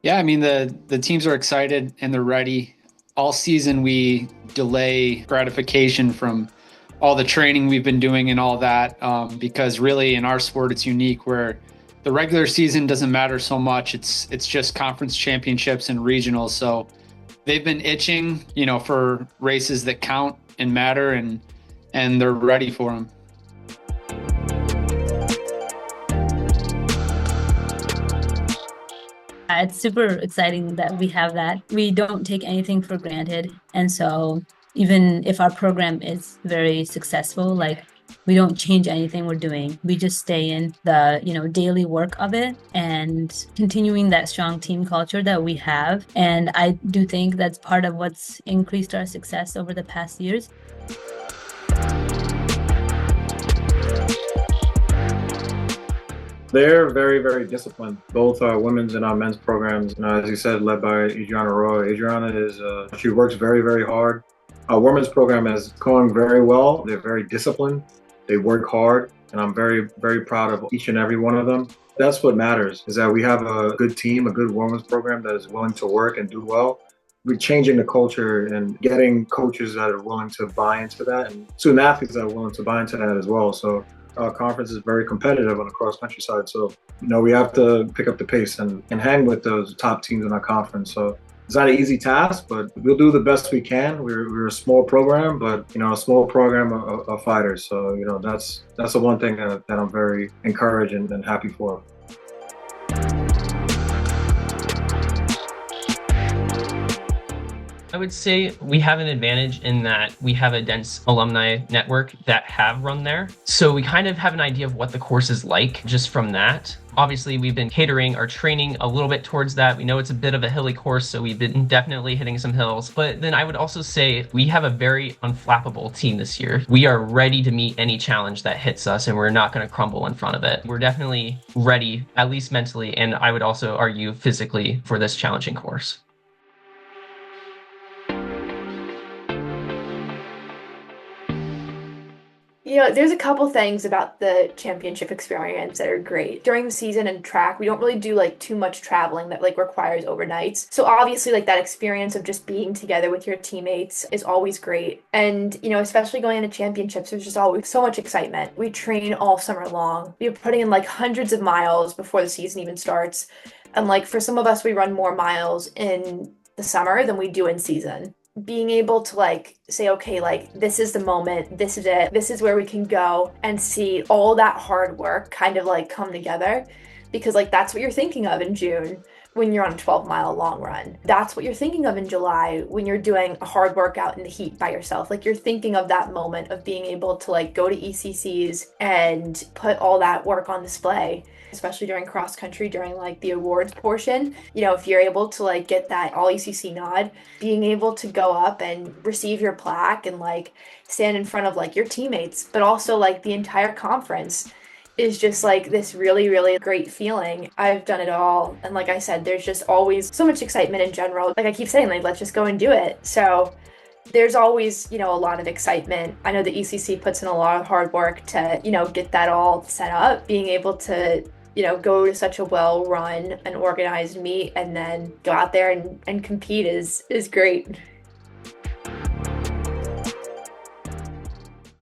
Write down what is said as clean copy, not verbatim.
Yeah, I mean the teams are excited and they're ready. All season we delay gratification from all the training we've been doing and all that because really in our sport it's unique where the regular season doesn't matter so much. It's just conference championships and regionals. So they've been itching, for races that count and matter, and they're ready for them. It's super exciting that we have that. We don't take anything for granted. And so even if our program is very successful, like we don't change anything we're doing. We just stay in the, daily work of it and continuing that strong team culture that we have. And I do think that's part of what's increased our success over the past years. They're very, very disciplined. Both our women's and our men's programs, as you said, led by Adriana Roy. Adriana she works very, very hard. Our women's program is going very well. They're very disciplined. They work hard, and I'm very, very proud of each and every one of them. That's what matters, is that we have a good team, a good women's program that is willing to work and do well. We're changing the culture and getting coaches that are willing to buy into that, and student athletes that are willing to buy into that as well. So our conference is very competitive on the cross country side. So, we have to pick up the pace and hang with those top teams in our conference. So it's not an easy task, but we'll do the best we can. We're a small program, but, a small program of fighters. So, that's the one thing that I'm very encouraged and happy for. I would say we have an advantage in that we have a dense alumni network that have run there. So we kind of have an idea of what the course is like just from that. Obviously, we've been catering our training a little bit towards that. We know it's a bit of a hilly course, so we've been definitely hitting some hills. But then I would also say we have a very unflappable team this year. We are ready to meet any challenge that hits us, and we're not going to crumble in front of it. We're definitely ready, at least mentally, and I would also argue physically for this challenging course. There's a couple things about the championship experience that are great. During the season and track, we don't really do like too much traveling that like requires overnights. So obviously like that experience of just being together with your teammates is always great. And, especially going into championships, there's just always so much excitement. We train all summer long. We're putting in like hundreds of miles before the season even starts. And like for some of us, we run more miles in the summer than we do in season. Being able to like say, okay, like this is the moment, this is it, this is where we can go and see all that hard work kind of like come together, because like that's what you're thinking of in June when you're on a 12-mile long run. That's what you're thinking of in July when you're doing a hard workout in the heat by yourself. Like you're thinking of that moment of being able to like go to ECCs and put all that work on display, especially during cross country, during like the awards portion. If you're able to like get that all ECC nod, being able to go up and receive your plaque and like stand in front of like your teammates, but also like the entire conference is just like this really, really great feeling. I've done it all. And like I said, there's just always so much excitement in general. Like I keep saying, like, let's just go and do it. So there's always, a lot of excitement. I know the ECC puts in a lot of hard work to, get that all set up. Being able to, go to such a well-run and organized meet and then go out there and compete is great.